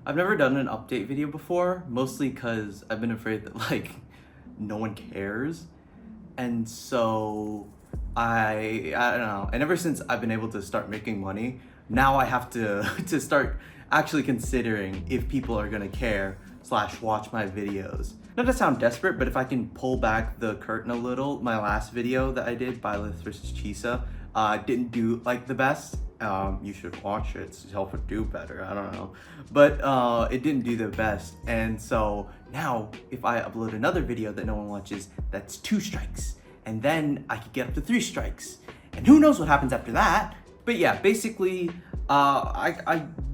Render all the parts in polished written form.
I've never done an update video before, mostly because I've been afraid that no one cares. And so I don't know. And ever since I've been able to start making money, now I have to to start actually considering if people are gonna care slash watch my videos. Not to sound desperate, but if I can pull back the curtain a little, my last video that I did, Byleth versus Chisa, didn't do like the best. You should watch it to help it do better. I don't know, but it didn't do the best. And so now, if I upload another video that no one watches, that's 2 strikes, and then I could get up to 3 strikes, and who knows what happens after that. But yeah, basically,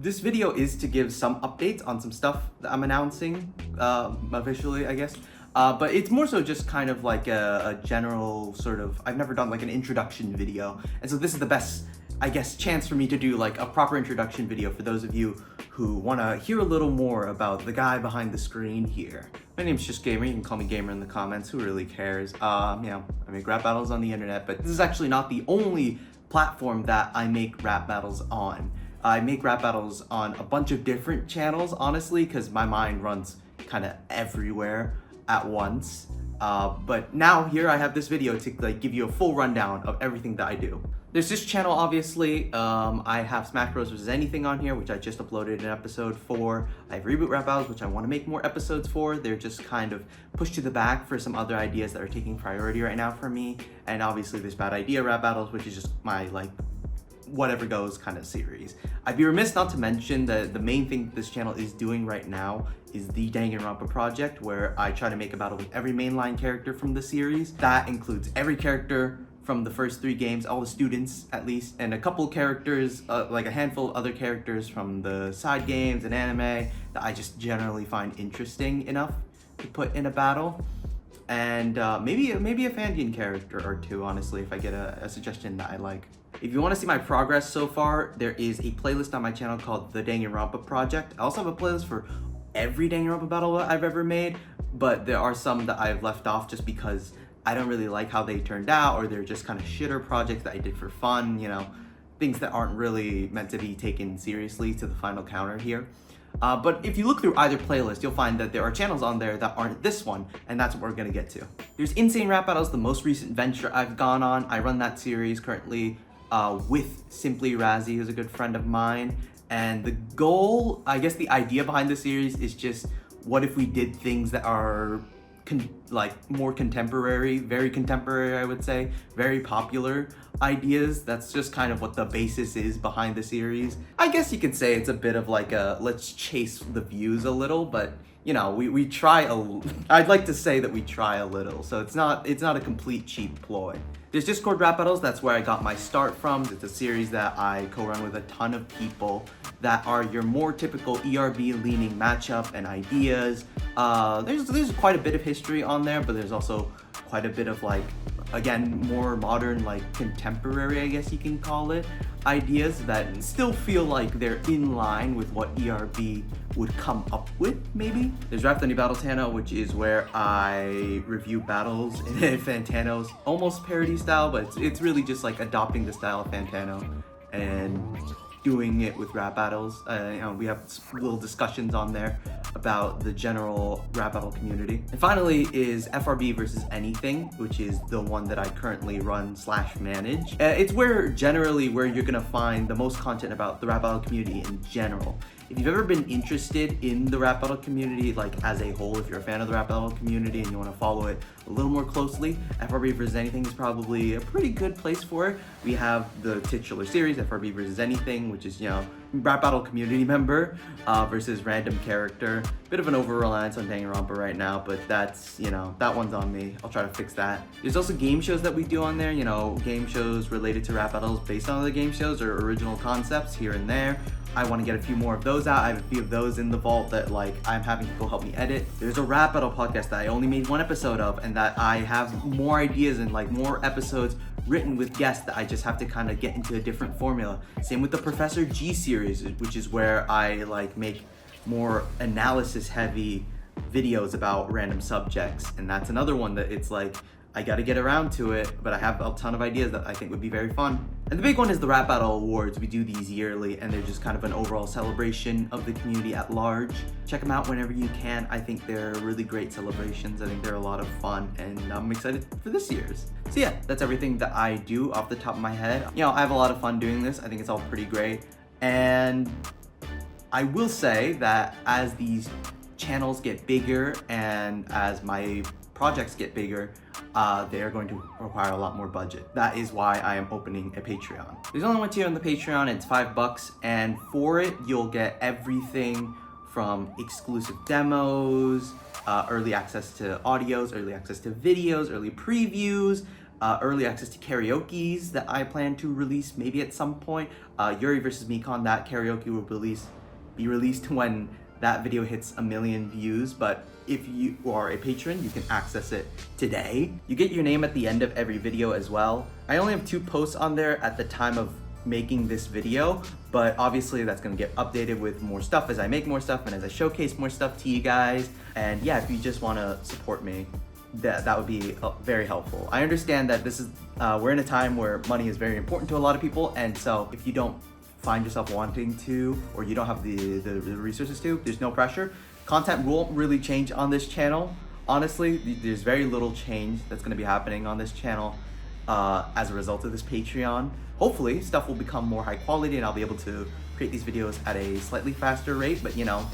this video is to give some updates on some stuff that I'm announcing officially, I guess. But it's more so just kind of like a general sort of, I've never done like an introduction video. And so this is the best, I guess, chance for me to do like a proper introduction video for those of you who want to hear a little more about the guy behind the screen here. My name's JustGamer. You can call me Gamer in the comments. Who really cares? I make rap battles on the internet, but this is actually not the only platform that I make rap battles on. I make rap battles on a bunch of different channels, honestly, because my mind runs kind of everywhere at once. But now here I have this video to like give you a full rundown of everything that I do. There's this channel, obviously. I have Smash Bros vs Anything on here, which I just uploaded an episode for. I have Reboot Rap Battles, which I want to make more episodes for. They're just kind of pushed to the back for some other ideas that are taking priority right now for me. And obviously there's Bad Idea Rap Battles, which is just my like whatever goes kind of series. I'd be remiss not to mention that the main thing this channel is doing right now is the Danganronpa project, where I try to make a battle with every mainline character from the series. That includes every character from the first 3 games, all the students at least, and a couple characters, like a handful of other characters from the side games and anime that I just generally find interesting enough to put in a battle. And maybe a Fandian character or 2, honestly, if I get a suggestion that I like. If you want to see my progress so far, there is a playlist on my channel called the Danganronpa Project. I also have a playlist for every Danganronpa battle I've ever made, but there are some that I've left off just because I don't really like how they turned out, or they're just kind of shitter projects that I did for fun, you know, things that aren't really meant to be taken seriously to the final counter here. But if you look through either playlist, you'll find that there are channels on there that aren't this one, and that's what we're gonna get to. There's Insane Rap Battles, the most recent venture I've gone on. I run that series currently with Simply Razzie, who's a good friend of mine. And the goal, I guess the idea behind the series is just, what if we did things that are more contemporary, very contemporary, I would say, very popular ideas. That's just kind of what the basis is behind the series. I guess you could say it's a bit of like a, let's chase the views a little, but you know, we try I'd like to say that we try a little, so it's not a complete cheap ploy. There's Discord Rap Battles, that's where I got my start from. It's a series that I co-run with a ton of people that are your more typical ERB-leaning matchup and ideas. There's quite a bit of history on there, but there's also quite a bit of like, again, more modern, like contemporary, I guess you can call it, ideas that still feel like they're in line with what ERB would come up with, maybe. There's Rap Thunder Battle Tano, which is where I review battles in Fantano's almost parody style, but it's really just like adopting the style of Fantano and doing it with rap battles. You know, we have little discussions on there about the general rap battle community. And finally is FRB versus Anything, which is the one that I currently run slash manage. It's where you're gonna find the most content about the rap battle community in general. If you've ever been interested in the rap battle community, like as a whole, if you're a fan of the rap battle community and you want to follow it a little more closely, FRB vs Anything is probably a pretty good place for it. We have the titular series, FRB vs Anything, which is, you know, rap battle community member versus random character. Bit of an over-reliance on Danganronpa right now, but that's, you know, that one's on me. I'll try to fix that. There's also game shows that we do on there, you know, game shows related to rap battles based on other game shows or original concepts here and there. I want to get a few more of those out. I have a few of those in the vault that like I'm having people help me edit. There's a rap battle podcast that I only made 1 episode of, and that I have more ideas and like more episodes written with guests that I just have to kind of get into a different formula. Same with the Professor G series, which is where I like make more analysis heavy videos about random subjects, and that's another one that it's like I gotta get around to it, but I have a ton of ideas that I think would be very fun. And the big one is the Rap Battle Awards. We do these yearly, and they're just kind of an overall celebration of the community at large. Check them out whenever you can. I think they're really great celebrations. I think they're a lot of fun, and I'm excited for this year's. So yeah, that's everything that I do off the top of my head. You know, I have a lot of fun doing this. I think it's all pretty great. And I will say that as these channels get bigger and as my projects get bigger, they are going to require a lot more budget. That is why I am opening a Patreon. There's only one tier on the Patreon, it's $5, and for it, you'll get everything from exclusive demos, early access to audios, early access to videos, early previews, early access to karaoke's that I plan to release maybe at some point. Yuri vs. Mekon, that karaoke will be released when that video hits 1 million views, but if you are a patron, you can access it today. You get your name at the end of every video as well. I only have 2 posts on there at the time of making this video, but obviously that's gonna get updated with more stuff as I make more stuff and as I showcase more stuff to you guys. And yeah, if you just wanna support me, that would be very helpful. I understand that this is, we're in a time where money is very important to a lot of people, and so if you don't find yourself wanting to, or you don't have the resources to, there's no pressure. Content won't really change on this channel. Honestly, there's very little change that's gonna be happening on this channel as a result of this Patreon. Hopefully, stuff will become more high quality and I'll be able to create these videos at a slightly faster rate, but you know,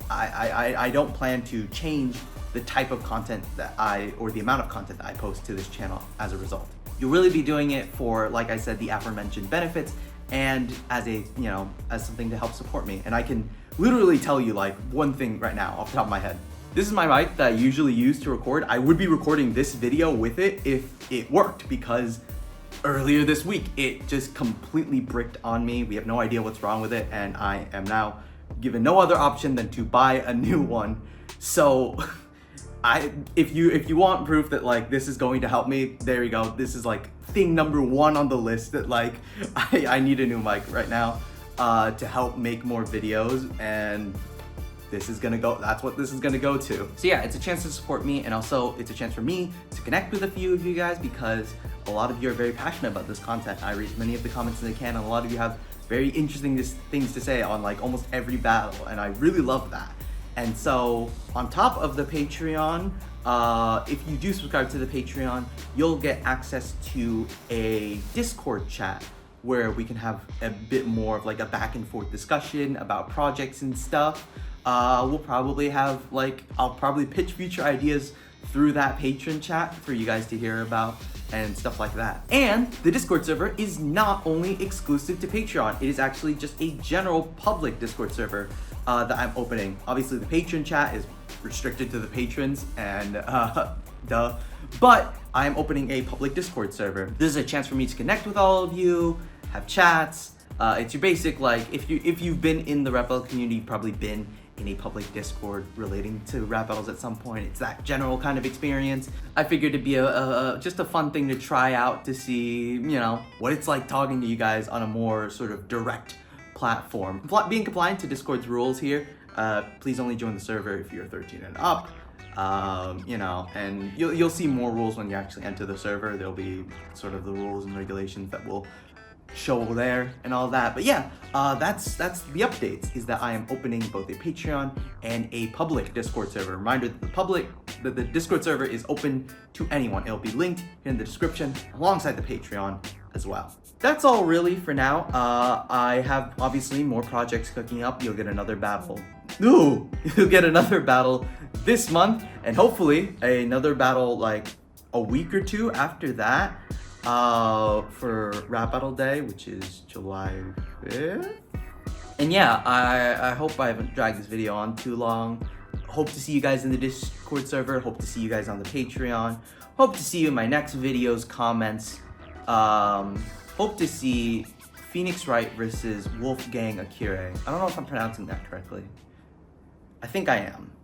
I don't plan to change the type of content that or the amount of content that I post to this channel as a result. You'll really be doing it for, like I said, the aforementioned benefits, and as a, you know, as something to help support me. And I can literally tell you like one thing right now off the top of my head. This is my mic that I usually use to record. I would be recording this video with it if it worked, because earlier this week it just completely bricked on me. We have no idea what's wrong with it, and I am now given no other option than to buy a new one. So if you want proof that like this is going to help me, there you go. This is like thing number 1 on the list, that like I need a new mic right now to help make more videos, and this is gonna go, that's what this is gonna go to. So yeah, it's a chance to support me, and also it's a chance for me to connect with a few of you guys, because a lot of you are very passionate about this content. I read many of the comments as I can, and a lot of you have very interesting things to say on like almost every battle, and I really love that. And so on top of the Patreon, if you do subscribe to the Patreon, you'll get access to a Discord chat where we can have a bit more of like a back and forth discussion about projects and stuff. We'll probably have like, I'll probably pitch future ideas through that patron chat for you guys to hear about and stuff like that. And the Discord server is not only exclusive to Patreon, it is actually just a general public Discord server that I'm opening. Obviously the patron chat is restricted to the patrons, and duh, but I'm opening a public Discord server. This is a chance for me to connect with all of you, have chats. It's your basic, like, if you've been in the rap battle community, you've probably been in a public Discord relating to rap battles at some point. It's that general kind of experience. I figured it'd be just a fun thing to try out to see, you know, what it's like talking to you guys on a more sort of direct platform. Being compliant to Discord's rules here, please only join the server if you're 13 and up. You know, and you'll see more rules when you actually enter the server. There'll be sort of the rules and regulations that will show there and all that. But yeah, that's the updates, is that I am opening both a Patreon and a public Discord server. Reminder that the Discord server is open to anyone. It'll be linked in the description alongside the Patreon as well. That's all really for now. I have obviously more projects cooking up. You'll get another battle. You'll get another battle this month, and hopefully another battle like a week or 2 after that for Rap Battle Day, which is July 5th. And yeah, I hope I haven't dragged this video on too long. Hope to see you guys in the Discord server. Hope to see you guys on the Patreon. Hope to see you in my next videos, comments. Hope to see Phoenix Wright versus Wolfgang Akire. I don't know if I'm pronouncing that correctly. I think I am.